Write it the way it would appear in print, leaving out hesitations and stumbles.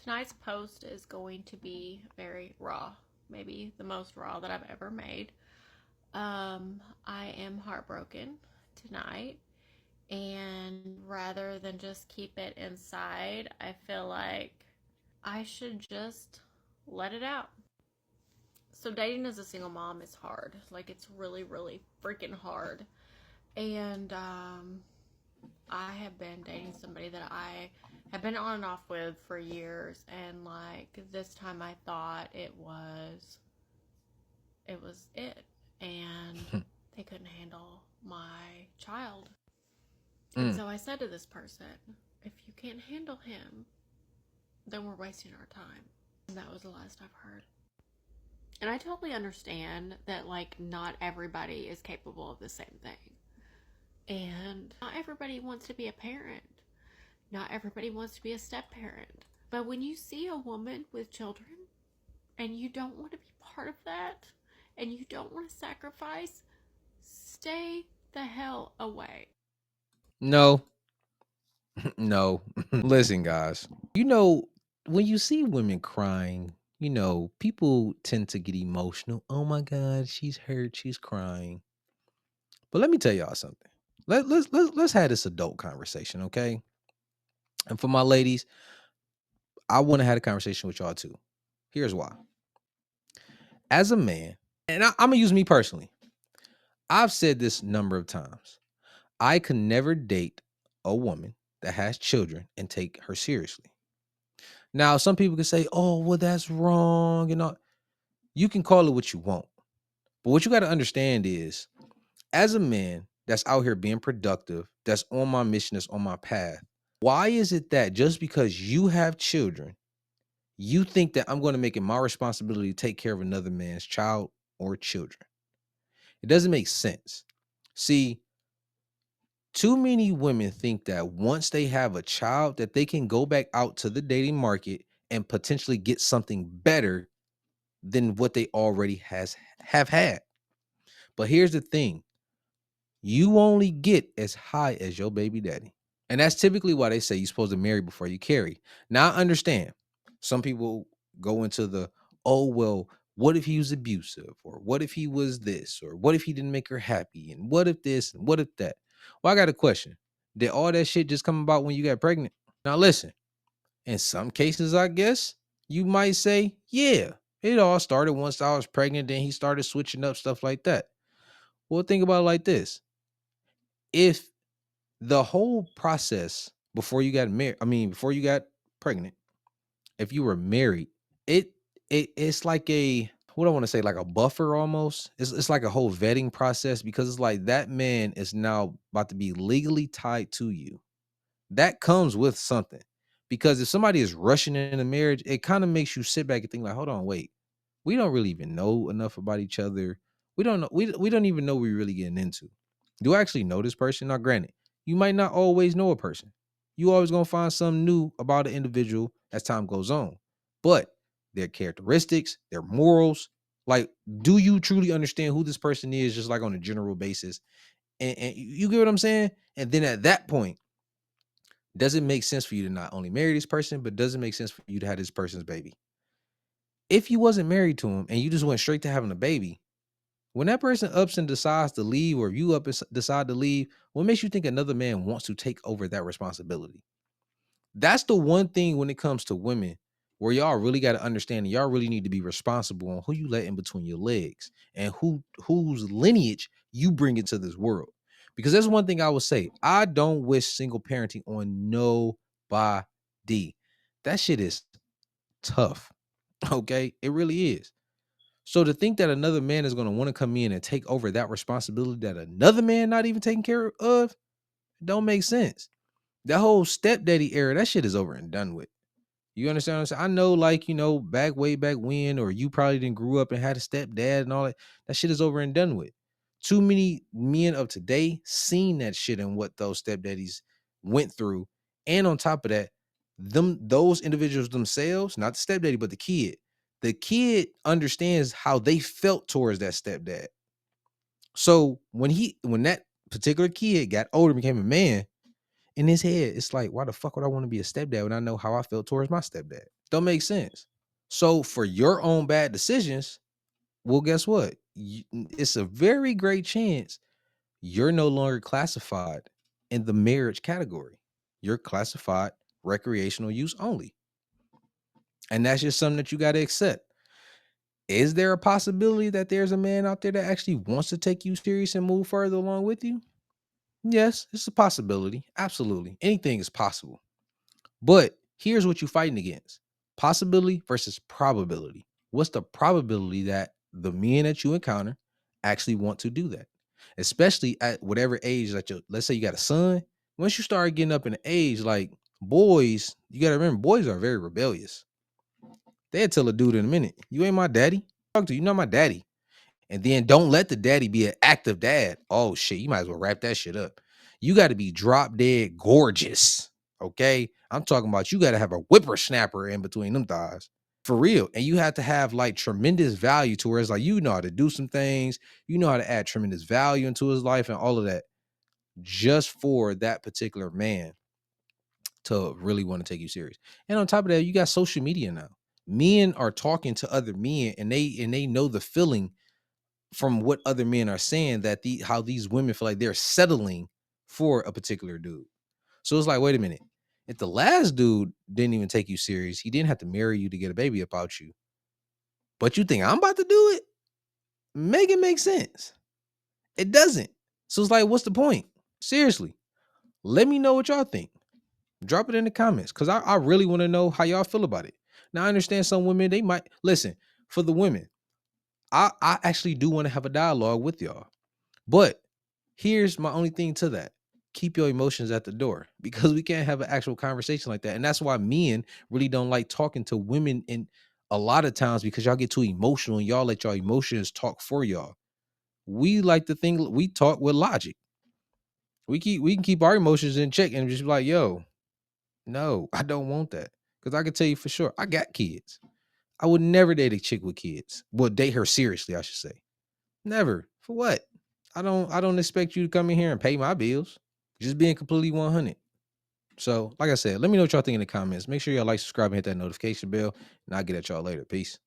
Tonight's post is going to be very raw, maybe the most raw that I've ever made. I am heartbroken tonight, and rather than just keep it inside, I feel like I should just let it out. So, dating as a single mom is hard. Like, it's really, really freaking hard. And I have been dating somebody that I have been on and off with for years, and like this time I thought it, and they couldn't handle my child. And so I said to this person, if you can't handle him, then we're wasting our time. And that was the last I've heard. And I totally understand that like not everybody is capable of the same thing. And not everybody wants to be a parent. Not everybody wants to be a step parent. But when you see a woman with children and you don't want to be part of that and you don't want to sacrifice, stay the hell away. No, no. Listen, guys. When you see women crying, people tend to get emotional. Oh my God, she's hurt, she's crying. But let me tell y'all something. Let's have this adult conversation, okay? And for my ladies, I want to have a conversation with y'all too. Here's why. As a man, and I'm gonna use me personally. I've said this a number of times. I could never date a woman that has children and take her seriously. Now, some people can say, "Oh, well, that's wrong," and all. You can call it what you want, but what you got to understand is, as a man that's out here being productive, that's on my mission, that's on my path. Why is it that just because you have children, you think that I'm going to make it my responsibility to take care of another man's child or children? It doesn't make sense. See, too many women think that once they have a child that they can go back out to the dating market and potentially get something better than what they already have had. But here's the thing. You only get as high as your baby daddy. And that's typically why they say you're supposed to marry before you carry. Now I understand. Some people go into the, oh, well, what if he was abusive? Or what if he was this? Or what if he didn't make her happy? And what if this? And what if that? Well, I got a question. Did all that shit just come about when you got pregnant? Now listen, in some cases, I guess you might say, yeah, it all started once I was pregnant. Then he started switching up stuff like that. Well, think about it like this. If the whole process before you got married, before you got pregnant, if you were married, it it's like a, what I want to say, like a buffer almost. It's like a whole vetting process, because it's like that man is now about to be legally tied to you. That comes with something. Because if somebody is rushing into marriage, it kind of makes you sit back and think like, hold on, wait. We don't really even know enough about each other. We don't know, we don't even know what we're really getting into. Do I actually know this person? Now, granted, you might not always know a person. You always gonna find something new about an individual as time goes on. But their characteristics, their morals, like, do you truly understand who this person is, just like on a general basis? And you get what I'm saying? And then at that point, does it make sense for you to not only marry this person, but does it make sense for you to have this person's baby? If you wasn't married to him and you just went straight to having a baby, when that person ups and decides to leave, or you up and decide to leave, what makes you think another man wants to take over that responsibility? That's the one thing when it comes to women where y'all really got to understand, and y'all really need to be responsible on who you let in between your legs and whose lineage you bring into this world. Because that's one thing I would say. I don't wish single parenting on nobody. That shit is tough. Okay? It really is. So to think that another man is going to want to come in and take over that responsibility that another man not even taking care of, don't make sense. That whole stepdaddy era, that shit is over and done with. You understand what I'm saying? I know, like, back way back when, or you probably didn't grew up and had a stepdad and all that. That shit is over and done with. Too many men of today seen that shit and what those stepdaddies went through. And on top of that, those individuals themselves, not the stepdaddy, but the kid understands how they felt towards that stepdad. So when that particular kid got older and became a man, in his head, it's like, why the fuck would I want to be a stepdad when I know how I felt towards my stepdad? Don't make sense. So for your own bad decisions, well, guess what? It's a very great chance you're no longer classified in the marriage category. You're classified recreational use only. And that's just something that you got to accept. Is there a possibility that there's a man out there that actually wants to take you serious and move further along with you? Yes, it's a possibility. Absolutely. Anything is possible. But here's what you're fighting against: possibility versus probability. What's the probability that the men that you encounter actually want to do that? Especially at whatever age that let's say you got a son. Once you start getting up in age, like boys, you got to remember, boys are very rebellious. They'll tell a dude in a minute, "You ain't my daddy. Talk to you, not my daddy." And then don't let the daddy be an active dad. Oh shit, you might as well wrap that shit up. You got to be drop dead gorgeous. Okay. I'm talking about you got to have a whippersnapper in between them thighs. For real. And you have to have like tremendous value to where it's like you know how to do some things, you know how to add tremendous value into his life and all of that, just for that particular man to really want to take you serious. And on top of that, you got social media now. Men are talking to other men and they know the feeling from what other men are saying, that how these women feel like they're settling for a particular dude. So it's like, wait a minute. If the last dude didn't even take you serious, he didn't have to marry you to get a baby about you, but you think I'm about to do it? Make it make sense. It doesn't. So it's like, what's the point? Seriously, let me know what y'all think. Drop it in the comments because I really want to know how y'all feel about it. Now, I understand some women, they might listen. For the women, I actually do want to have a dialogue with y'all. But here's my only thing to that: keep your emotions at the door, because we can't have an actual conversation like that. And that's why men really don't like talking to women in a lot of times, because y'all get too emotional and y'all let y'all emotions talk for y'all. We like to think we talk with logic. We can keep our emotions in check and just be like, yo, no, I don't want that. Because I can tell you for sure, I got kids. I would never date a chick with kids. Well, date her seriously, I should say. Never. For what? I don't expect you to come in here and pay my bills. Just being completely 100. So, like I said, let me know what y'all think in the comments. Make sure y'all like, subscribe, and hit that notification bell. And I'll get at y'all later. Peace.